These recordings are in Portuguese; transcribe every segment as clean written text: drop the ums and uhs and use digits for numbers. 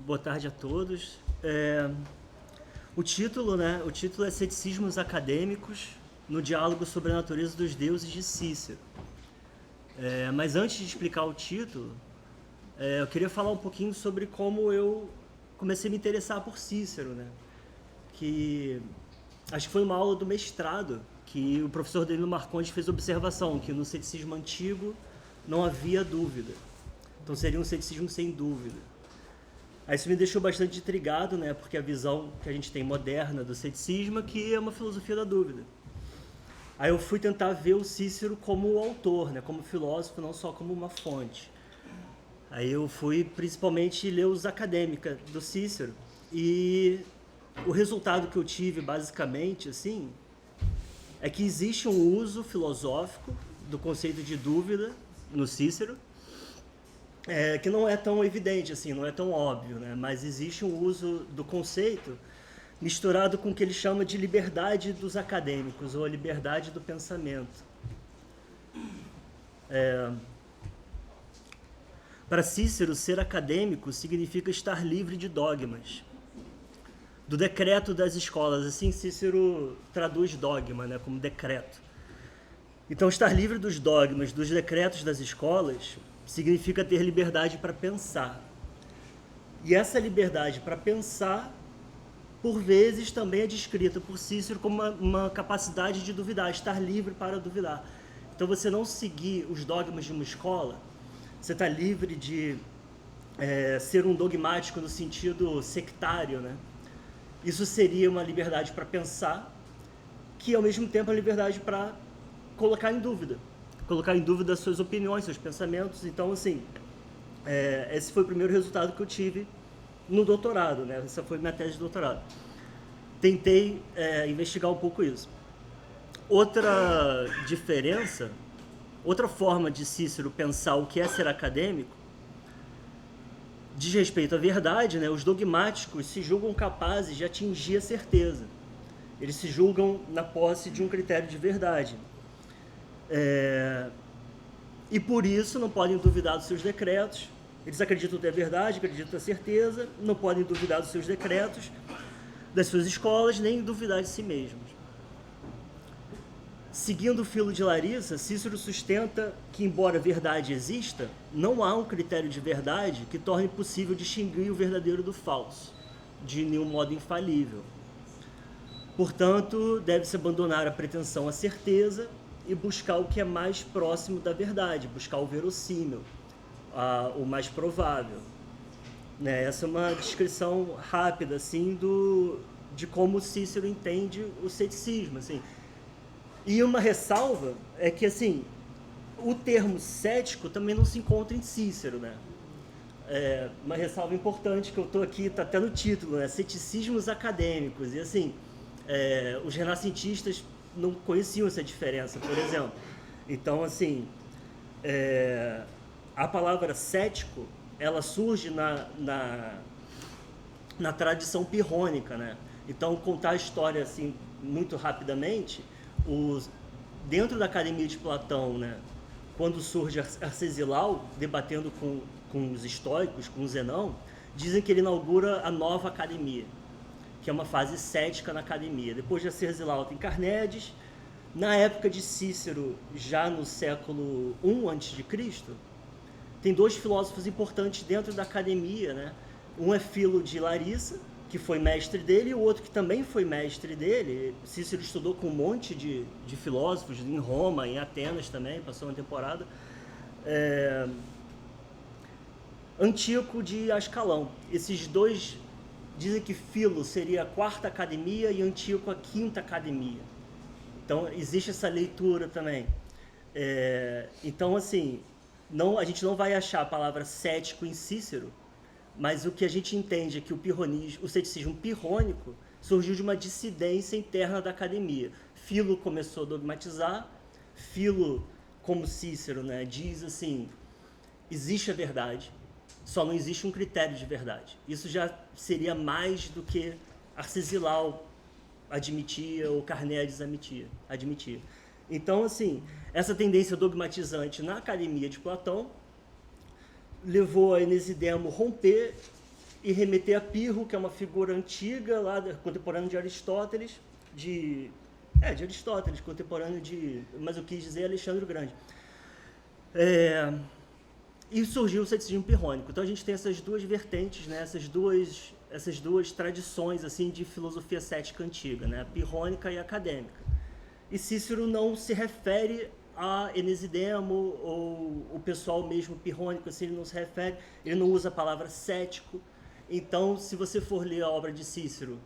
Boa tarde a todos. O título, né? O título é Ceticismos Acadêmicos no Diálogo sobre a Natureza dos Deuses de Cícero. Mas antes de explicar o título, eu queria falar um pouquinho sobre como eu comecei a me interessar por Cícero, né? Que acho que foi uma aula do mestrado que o professor Danilo Marcondes fez observação que no ceticismo antigo não havia dúvida. Então seria um ceticismo sem dúvida. Aí isso me deixou bastante intrigado, né? Porque a visão que a gente tem moderna do ceticismo é que é uma filosofia da dúvida. Aí eu fui tentar ver o Cícero como autor, né? Como filósofo, não só como uma fonte. Aí eu fui principalmente ler os acadêmicos do Cícero. E o resultado que eu tive, basicamente, assim, é que existe um uso filosófico do conceito de dúvida no Cícero, que não é tão evidente, assim, não é tão óbvio, né? Mas existe um uso do conceito misturado com o que ele chama de liberdade dos acadêmicos, ou a liberdade do pensamento. Para Cícero, ser acadêmico significa estar livre de dogmas, do decreto das escolas. Assim, Cícero traduz dogma, né, como decreto. Então, estar livre dos dogmas, dos decretos das escolas, significa ter liberdade para pensar. E essa liberdade para pensar, por vezes, também é descrita por Cícero como uma capacidade de duvidar, estar livre para duvidar. Então, você não seguir os dogmas de uma escola, você está livre de ser um dogmático no sentido sectário, né? Isso seria uma liberdade para pensar, que ao mesmo tempo é uma liberdade para colocar em dúvida suas opiniões, seus pensamentos. Então, assim, esse foi o primeiro resultado que eu tive no doutorado, né? Essa foi minha tese de doutorado. Tentei investigar um pouco isso. Outra diferença, outra forma de Cícero pensar o que é ser acadêmico, diz respeito à verdade, né? Os dogmáticos se julgam capazes de atingir a certeza. Eles se julgam na posse de um critério de verdade. E por isso não podem duvidar dos seus decretos. Eles acreditam ter a verdade, acreditam ter certeza, não podem duvidar dos seus decretos, das suas escolas, nem duvidar de si mesmos. Seguindo o filo de Larissa, Cícero sustenta que, embora a verdade exista, não há um critério de verdade que torne possível distinguir o verdadeiro do falso, de nenhum modo infalível. Portanto, deve-se abandonar a pretensão à certeza e buscar o que é mais próximo da verdade, buscar o verossímil, o mais provável. Né? Essa é uma descrição rápida assim, de como Cícero entende o ceticismo. Assim. E uma ressalva é que assim, o termo cético também não se encontra em Cícero. Né? Uma ressalva importante que eu estou aqui, está até no título, né? Ceticismos acadêmicos. E assim, os renascentistas não conheciam essa diferença, por exemplo. Então, assim, a palavra cético, ela surge na tradição pirrônica, né? Então, contar a história assim muito rapidamente, dentro da Academia de Platão, né, quando surge Arcesilau debatendo com os estoicos, com Zenão, dizem que ele inaugura a nova academia, que é uma fase cética na academia. Depois de Arcesilau tem Carneades. Na época de Cícero, já no século I a.C., tem dois filósofos importantes dentro da academia, né? Um é Filo de Larissa, que foi mestre dele, e o outro que também foi mestre dele. Cícero estudou com um monte de filósofos em Roma, em Atenas também, passou uma temporada. Antíoco de Ascalão. Esses dois dizem que Filo seria a quarta academia e Antíoco a quinta academia. Então, existe essa leitura também. Então, assim, a gente não vai achar a palavra cético em Cícero, mas o que a gente entende é que o ceticismo pirrônico surgiu de uma dissidência interna da academia. Filo começou a dogmatizar, Filo, como Cícero, né, diz assim, existe a verdade, só não existe um critério de verdade. Isso já seria mais do que Arcesilau admitia ou Carneades admitia. Então, assim, essa tendência dogmatizante na academia de Platão levou a Enesidemo romper e remeter a Pirro, que é uma figura antiga, lá contemporânea de Aristóteles, de Aristóteles, contemporâneo mas eu quis dizer Alexandre o Grande. E surgiu o ceticismo pirrônico. Então a gente tem essas duas vertentes, né? essas duas tradições assim de filosofia cética antiga, né? A pirrônica e a acadêmica. E Cícero não se refere a Enesidemo ou o pessoal mesmo pirrônico, assim, ele não se refere, ele não usa a palavra cético. Então, se você for ler a obra de Cícero,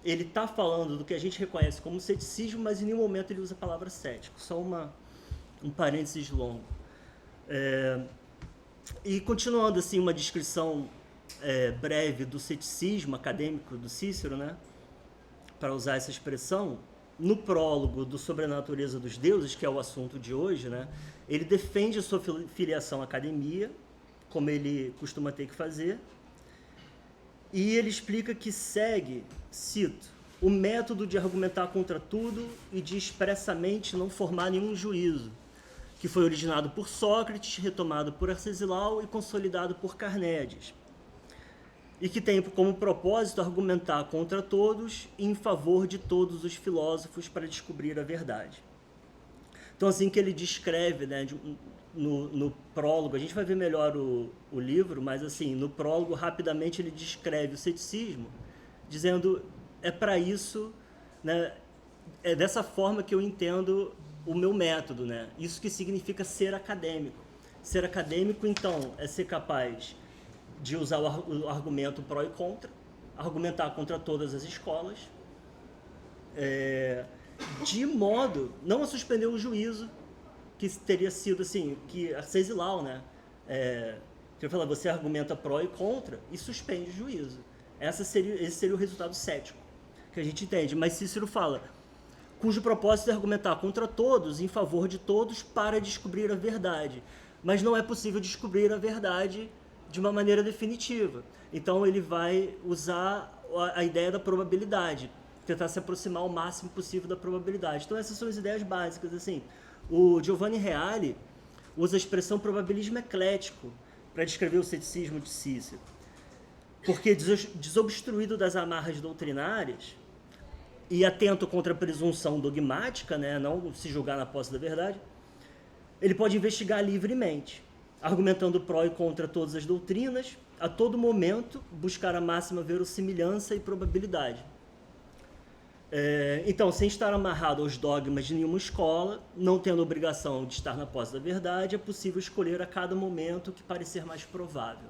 ele está falando do que a gente reconhece como ceticismo, mas em nenhum momento ele usa a palavra cético. Só um parênteses longo. E continuando assim uma descrição breve do ceticismo acadêmico do Cícero, né, para usar essa expressão, no prólogo do Sobre a Natureza dos Deuses, que é o assunto de hoje, né, ele defende a sua filiação à academia, como ele costuma ter que fazer, e ele explica que segue, cito, o método de argumentar contra tudo e de expressamente não formar nenhum juízo, que foi originado por Sócrates, retomado por Arcesilau e consolidado por Carnéades, e que tem como propósito argumentar contra todos e em favor de todos os filósofos para descobrir a verdade. Então, assim que ele descreve, né, no prólogo, a gente vai ver melhor o livro, mas assim, no prólogo, rapidamente ele descreve o ceticismo, dizendo, é para isso, né, é dessa forma que eu entendo o meu método, né? Isso que significa ser acadêmico. Ser acadêmico, então, é ser capaz de usar o argumento pró e contra, argumentar contra todas as escolas, de modo não a suspender o juízo, que teria sido assim, que Arcesilau, né? Que eu falo, você argumenta pró e contra e suspende o juízo. Esse seria o resultado cético que a gente entende. Mas Cícero fala, cujo propósito é argumentar contra todos, em favor de todos, para descobrir a verdade. Mas não é possível descobrir a verdade de uma maneira definitiva. Então ele vai usar a ideia da probabilidade, tentar se aproximar o máximo possível da probabilidade. Então essas são as ideias básicas. Assim, o Giovanni Reale usa a expressão probabilismo eclético para descrever o ceticismo de Cícero, porque desobstruído das amarras doutrinárias e atento contra a presunção dogmática, né, não se julgar na posse da verdade, ele pode investigar livremente, argumentando pró e contra todas as doutrinas, a todo momento buscar a máxima verossimilhança e probabilidade. Então, sem estar amarrado aos dogmas de nenhuma escola, não tendo obrigação de estar na posse da verdade, é possível escolher a cada momento o que parecer mais provável.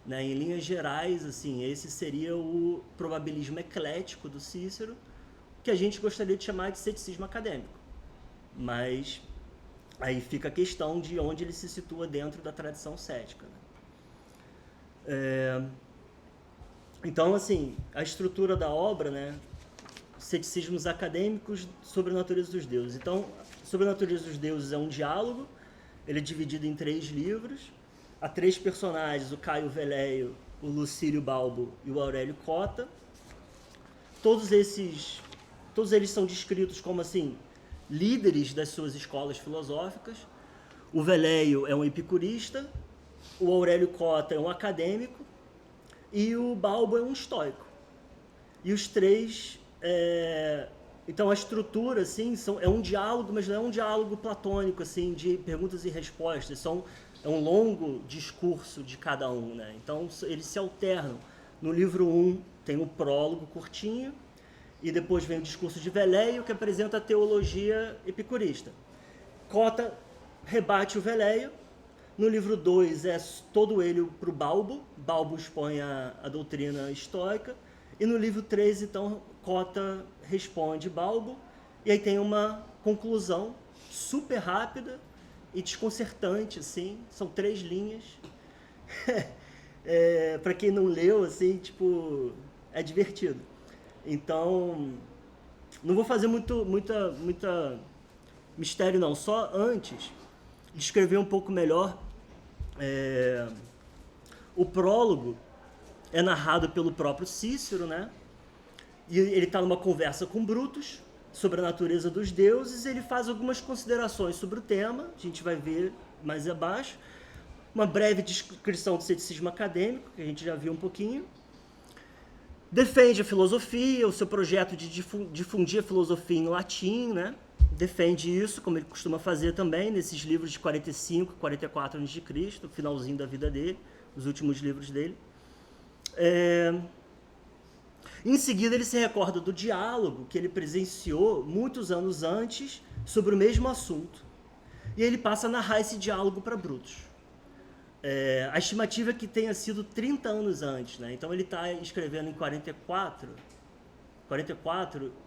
Né? Em linhas gerais, assim, esse seria o probabilismo eclético do Cícero, que a gente gostaria de chamar de ceticismo acadêmico. Mas aí fica a questão de onde ele se situa dentro da tradição cética. Né? Então, assim, a estrutura da obra, né? Ceticismos acadêmicos sobre a natureza dos deuses. Então, sobre a natureza dos deuses é um diálogo, ele é dividido em 3 livros, há 3 personagens, o Caio Velleio, o Lucílio Balbo e o Aurélio Cota. Todos eles são descritos como assim, líderes das suas escolas filosóficas. O Velleio é um epicurista, o Aurélio Cota é um acadêmico e o Balbo é um estoico. E os 3... então a estrutura assim, é um diálogo, mas não é um diálogo platônico assim, de perguntas e respostas, é um longo discurso de cada um. Né? Então eles se alternam. No livro 1 tem um prólogo curtinho, e depois vem o discurso de Velleio, que apresenta a teologia epicurista. Cota rebate o Velleio. No livro 2 é todo ele para o Balbo. Balbo expõe a doutrina estoica. E no livro 3, então, Cota responde Balbo. E aí tem uma conclusão super rápida e desconcertante, assim. São 3 linhas. Para quem não leu, assim, tipo, é divertido. Então, não vou fazer muita mistério não, só antes descrever um pouco melhor. O prólogo é narrado pelo próprio Cícero, né? E ele está numa conversa com Brutus sobre a natureza dos deuses, ele faz algumas considerações sobre o tema, a gente vai ver mais abaixo, uma breve descrição do ceticismo acadêmico, que a gente já viu um pouquinho. Defende a filosofia, o seu projeto de difundir a filosofia em latim, né? Defende isso, como ele costuma fazer também, nesses livros de 45, 44 a.C., finalzinho da vida dele, os últimos livros dele. Em seguida, ele se recorda do diálogo que ele presenciou muitos anos antes sobre o mesmo assunto. E ele passa a narrar esse diálogo para Brutus. A estimativa é que tenha sido 30 anos antes, né? Então ele está escrevendo em 44,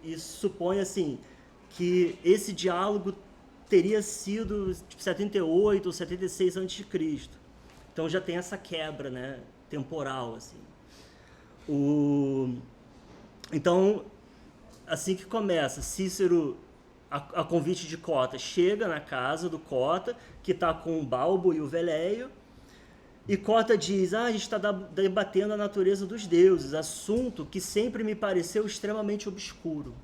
e supõe assim que esse diálogo teria sido tipo 78 ou 76 a.C. Então já tem essa quebra, né, temporal, assim. Então, assim que começa, Cícero, a convite de Cota, chega na casa do Cota, que está com o Balbo e o Veléio, e Cota diz, a gente está debatendo a natureza dos deuses, assunto que sempre me pareceu extremamente obscuro.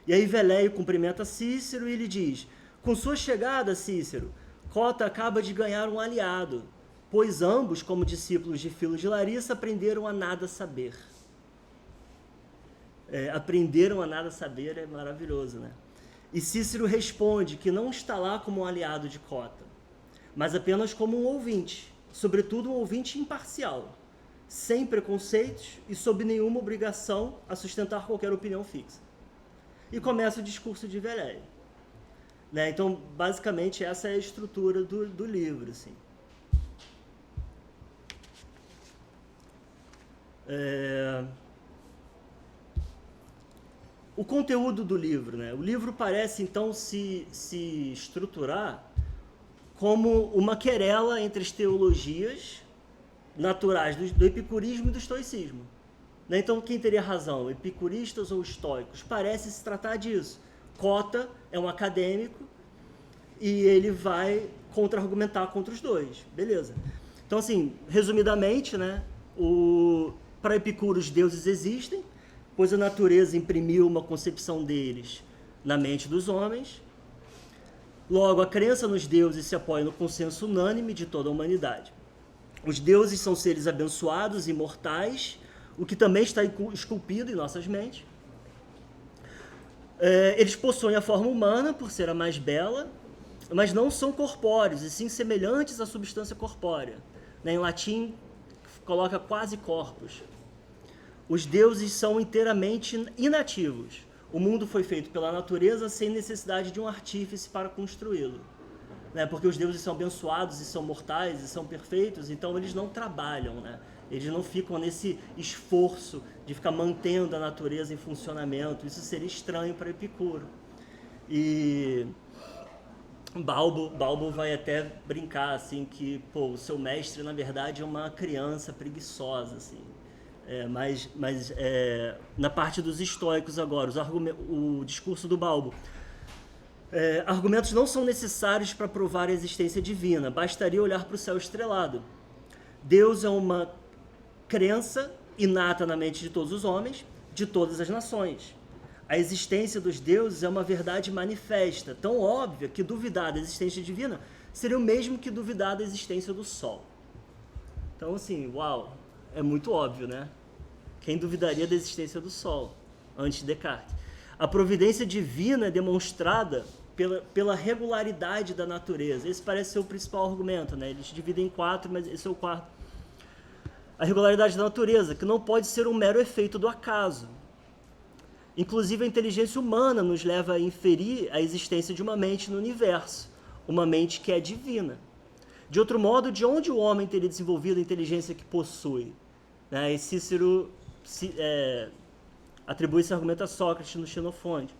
E aí Veléio cumprimenta Cícero e ele diz, com sua chegada, Cícero, Cota acaba de ganhar um aliado, pois ambos, como discípulos de Filo de Larissa, aprenderam a nada saber. Aprenderam a nada saber é maravilhoso, né? E Cícero responde que não está lá como um aliado de Cota, mas apenas como um ouvinte, sobretudo um ouvinte imparcial, sem preconceitos e sob nenhuma obrigação a sustentar qualquer opinião fixa. E começa o discurso de Veléio, né? Então, basicamente, essa é a estrutura do livro, assim. O conteúdo do livro, né? O livro parece, então, se estruturar como uma querela entre as teologias naturais do epicurismo e do estoicismo. Né? Então, quem teria razão, epicuristas ou estoicos? Parece se tratar disso. Cota é um acadêmico e ele vai contra-argumentar contra os dois. Beleza. Então, assim, resumidamente, né? Para Epicuro, os deuses existem, pois a natureza imprimiu uma concepção deles na mente dos homens. Logo, a crença nos deuses se apoia no consenso unânime de toda a humanidade. Os deuses são seres abençoados e imortais, o que também está esculpido em nossas mentes. Eles possuem a forma humana, por ser a mais bela, mas não são corpóreos, e sim semelhantes à substância corpórea. Em latim, coloca quase corpus. Os deuses são inteiramente inativos. O mundo foi feito pela natureza sem necessidade de um artífice para construí-lo. Né? Porque os deuses são abençoados e são mortais e são perfeitos, então eles não trabalham, né? Eles não ficam nesse esforço de ficar mantendo a natureza em funcionamento. Isso seria estranho para Epicuro. E Balbo vai até brincar assim, que o seu mestre, na verdade, é uma criança preguiçosa, assim. Mas na parte dos estoicos agora, o discurso do Balbo. Argumentos não são necessários para provar a existência divina, bastaria olhar para o céu estrelado. Deus é uma crença inata na mente de todos os homens, de todas as nações. A existência dos deuses é uma verdade manifesta, tão óbvia que duvidar da existência divina seria o mesmo que duvidar da existência do Sol. Então, assim, uau, é muito óbvio, né? Quem duvidaria da existência do Sol, antes de Descartes? A providência divina é demonstrada pela regularidade da natureza. Esse parece ser o principal argumento, né? Eles dividem em 4, mas esse é o quarto. A regularidade da natureza, que não pode ser um mero efeito do acaso. Inclusive, a inteligência humana nos leva a inferir a existência de uma mente no universo, uma mente que é divina. De outro modo, de onde o homem teria desenvolvido a inteligência que possui? Né? E Cícero atribui esse argumento a Sócrates no Xenofonte.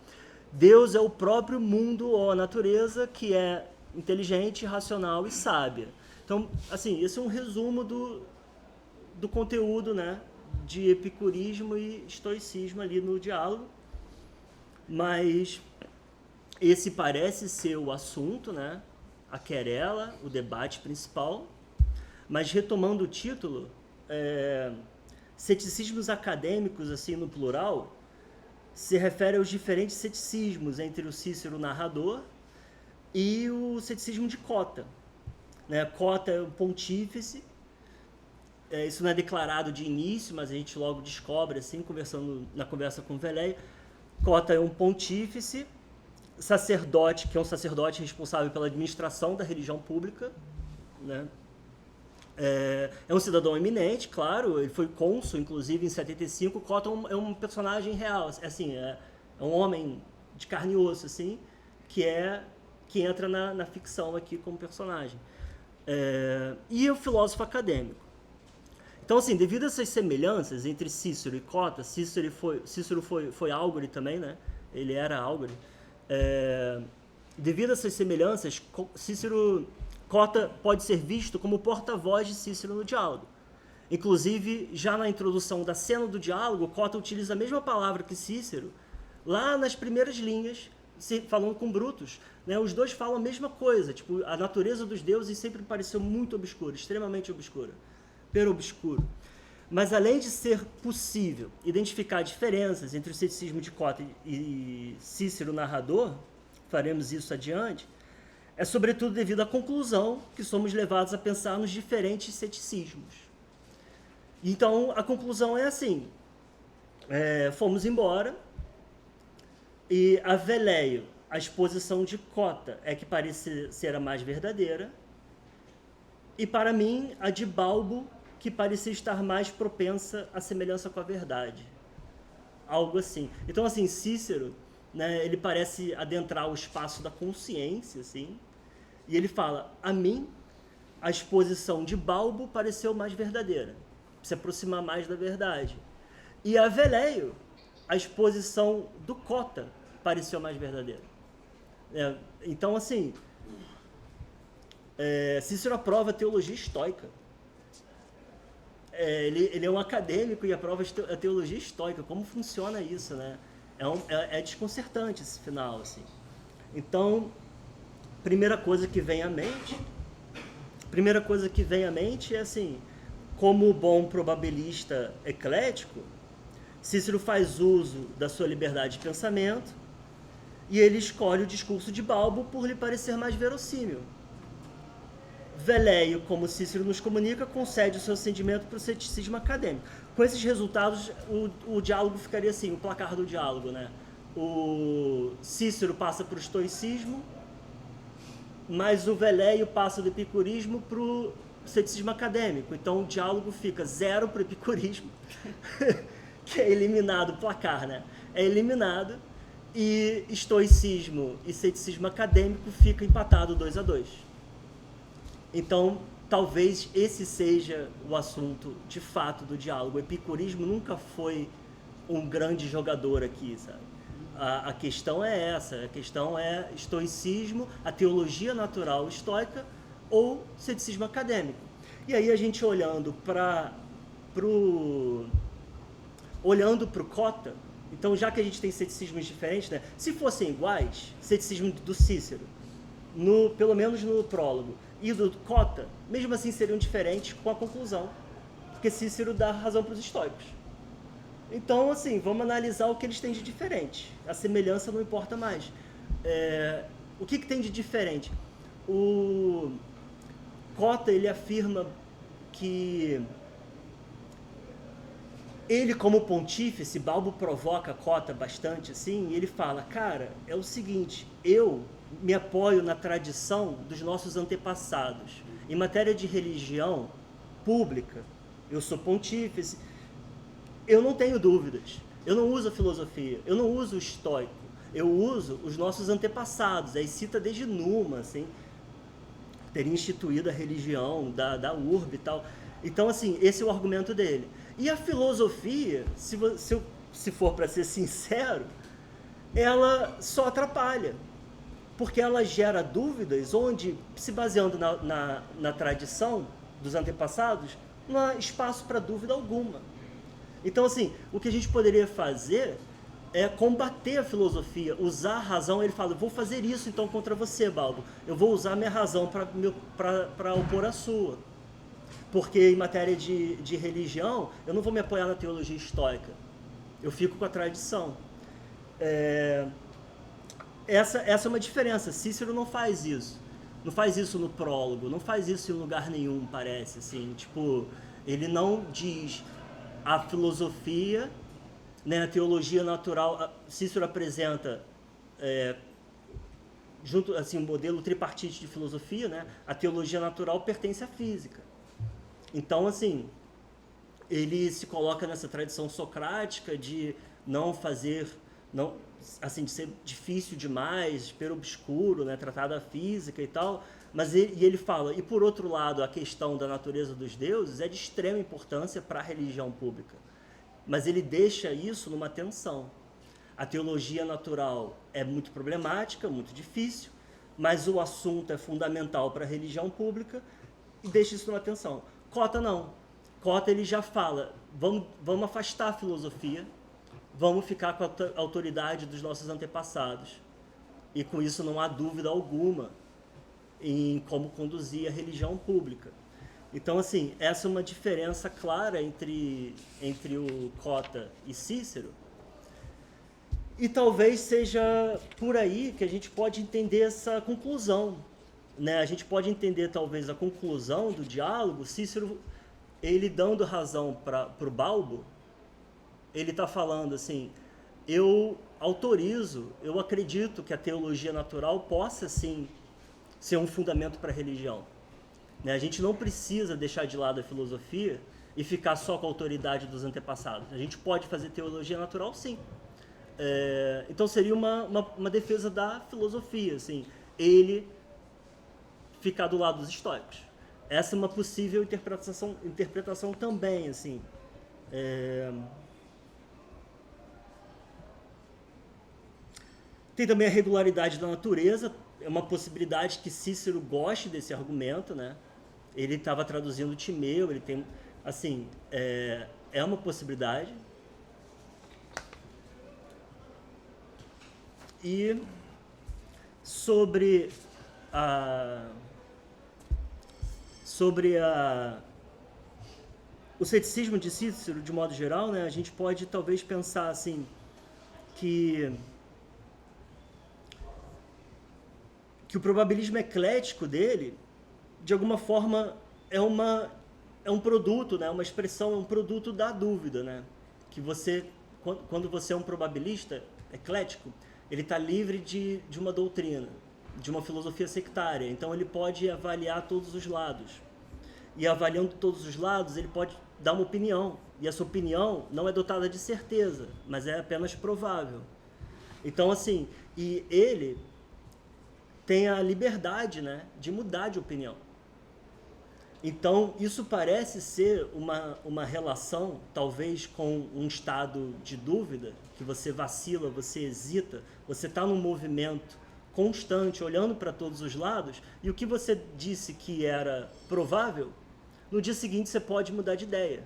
Deus é o próprio mundo ou a natureza que é inteligente, racional e sábia. Então, assim, esse é um resumo do conteúdo, né, de epicurismo e estoicismo ali no diálogo. Mas esse parece ser o assunto, né, a querela, o debate principal. Mas retomando o título, ceticismos acadêmicos, assim, no plural, se refere aos diferentes ceticismos entre o Cícero narrador e o ceticismo de Cota. né? Cota é um pontífice. Isso não é declarado de início, mas a gente logo descobre, assim, na conversa com o Velleio. Cota é um pontífice, sacerdote, que é um sacerdote responsável pela administração da religião pública, né? É um cidadão eminente, claro, ele foi cônsul, inclusive, em 75. Cota é um personagem real, assim, é um homem de carne e osso, assim, que entra na ficção aqui como personagem. E o filósofo acadêmico. Então, assim, devido a essas semelhanças entre Cícero e Cota, Cícero foi álgore também, né? Ele era álgore. Devido a essas semelhanças, Cota pode ser visto como porta-voz de Cícero no diálogo. Inclusive, já na introdução da cena do diálogo, Cota utiliza a mesma palavra que Cícero, lá nas primeiras linhas, falando com Brutus. Né? Os dois falam a mesma coisa, tipo, a natureza dos deuses sempre pareceu muito obscura, extremamente obscura, perobscuro. Mas além de ser possível identificar diferenças entre o ceticismo de Cota e Cícero narrador, faremos isso adiante, é sobretudo devido à conclusão que somos levados a pensar nos diferentes ceticismos. Então, a conclusão é assim, fomos embora, e a Velleio, a exposição de Cota é que parece ser a mais verdadeira, e para mim, a de Balbo, que parecia estar mais propensa à semelhança com a verdade. Algo assim. Então, assim, Cícero, né, ele parece adentrar o espaço da consciência, assim, e ele fala, a mim, a exposição de Balbo pareceu mais verdadeira, se aproximar mais da verdade. E a Velleio, a exposição do Cota pareceu mais verdadeira. Então, assim, Cícero aprova a teologia estoica. Ele é um acadêmico e aprova a teologia estoica. Como funciona isso, né? É desconcertante esse final, assim. Então, primeira coisa que vem à mente é assim, como bom probabilista eclético, Cícero faz uso da sua liberdade de pensamento e ele escolhe o discurso de Balbo por lhe parecer mais verossímil. Velleio, como Cícero nos comunica, concede o seu sentimento para o ceticismo acadêmico. Com esses resultados, o diálogo ficaria assim, o placar do diálogo, né? O Cícero passa para o estoicismo, mas o Velleio passa do epicurismo para o ceticismo acadêmico. Então o diálogo fica 0 para o epicurismo, que é eliminado, o placar, né? É eliminado, e estoicismo e ceticismo acadêmico fica empatado 2-2. Então, talvez esse seja o assunto de fato do diálogo. O epicurismo nunca foi um grande jogador aqui, sabe? A questão é essa, a questão é estoicismo, a teologia natural estoica ou ceticismo acadêmico. E aí a gente olhando para o Cota, então já que a gente tem ceticismos diferentes, né, se fossem iguais, ceticismo do Cícero, pelo menos no prólogo, e do Cota, mesmo assim seriam diferentes com a conclusão, porque Cícero dá razão para os estoicos. Então, assim, vamos analisar o que eles têm de diferente. A semelhança não importa mais. O que tem de diferente? O Cota, ele afirma que ele, como pontífice, Balbo provoca Cota bastante, assim, e ele fala, cara, é o seguinte, eu me apoio na tradição dos nossos antepassados. Em matéria de religião pública, eu sou pontífice, eu não tenho dúvidas, eu não uso a filosofia, eu não uso o estoico, eu uso os nossos antepassados. Aí cita desde Numa, assim, teria instituído a religião da urbe e tal. Então, assim, esse é o argumento dele. E a filosofia, se for para ser sincero, ela só atrapalha, porque ela gera dúvidas onde, se baseando na tradição dos antepassados, não há espaço para dúvida alguma. Então, assim, o que a gente poderia fazer é combater a filosofia, usar a razão. Ele fala, vou fazer isso então contra você, Balbo. Eu vou usar a minha razão para opor a sua. Porque em matéria de religião, eu não vou me apoiar na teologia estoica. Eu fico com a tradição. Essa é uma diferença. Cícero não faz isso. não faz isso no prólogo, não faz isso em lugar nenhum, parece, assim, tipo, ele não diz a filosofia, né, a teologia natural, Cícero apresenta junto, assim, um modelo tripartite de filosofia, né, a teologia natural pertence à física. Então, assim, ele se coloca nessa tradição socrática de não fazer, não, assim, de ser difícil demais, perobscuro, né, tratar da física e tal, mas ele fala, e por outro lado, a questão da natureza dos deuses é de extrema importância para a religião pública. Mas ele deixa isso numa tensão. A teologia natural é muito problemática, muito difícil, mas o assunto é fundamental para a religião pública e deixa isso numa tensão. Cota não. Cota ele já fala, vamos afastar a filosofia, vamos ficar com a autoridade dos nossos antepassados. E com isso não há dúvida alguma em como conduzir a religião pública. Então, assim, essa é uma diferença clara entre o Cota e Cícero. E talvez seja por aí que a gente pode entender essa conclusão. Né? A gente pode entender, talvez, a conclusão do diálogo, Cícero, ele dando razão para o Balbo, ele está falando assim, eu autorizo, eu acredito que a teologia natural possa, sim, ser um fundamento para a religião. Né? A gente não precisa deixar de lado a filosofia e ficar só com a autoridade dos antepassados. A gente pode fazer teologia natural, sim. Então seria uma defesa da filosofia, assim, ele ficar do lado dos estoicos. Essa é uma possível interpretação também, assim. Tem também a regularidade da natureza, é uma possibilidade que Cícero goste desse argumento, né? Ele estava traduzindo Timeu, ele tem, assim, é uma possibilidade. E sobre o ceticismo de Cícero, de modo geral, né, a gente pode talvez pensar assim que o probabilismo eclético dele, de alguma forma, é um produto, né, uma expressão, é um produto da dúvida, né, que você, quando você é um probabilista eclético, ele está livre de uma doutrina, de uma filosofia sectária. Então ele pode avaliar todos os lados. E avaliando todos os lados, ele pode dar uma opinião. E essa opinião não é dotada de certeza, mas é apenas provável. Então, assim, e ele tem a liberdade, né, de mudar de opinião. Então, isso parece ser uma relação, talvez, com um estado de dúvida, que você vacila, você hesita, você está num movimento constante, olhando para todos os lados, e o que você disse que era provável, no dia seguinte você pode mudar de ideia.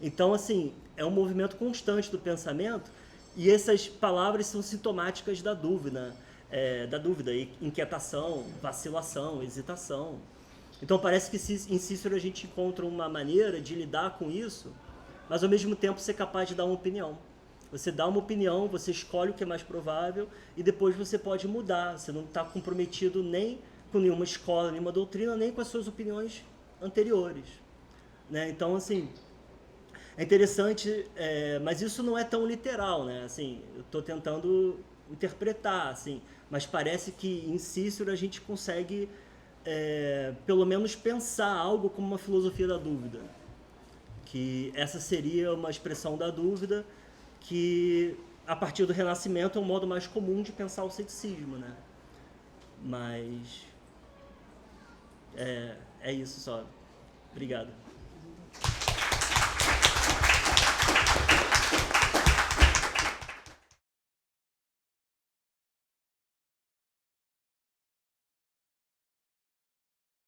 Então, assim, é um movimento constante do pensamento, e essas palavras são sintomáticas da dúvida, inquietação, vacilação, hesitação. Então parece que em Cícero a gente encontra uma maneira de lidar com isso, mas ao mesmo tempo ser capaz de dar uma opinião. Você dá uma opinião, você escolhe o que é mais provável e depois você pode mudar. Você não está comprometido nem com nenhuma escola, nenhuma doutrina, nem com as suas opiniões anteriores. Né? Então, assim, é interessante, mas isso não é tão literal. Né? Assim, eu estou tentando interpretar, assim, mas parece que em Cícero a gente consegue... pelo menos pensar algo como uma filosofia da dúvida, que essa seria uma expressão da dúvida que a partir do Renascimento é um modo mais comum de pensar o ceticismo, né? Mas é isso só. Obrigado.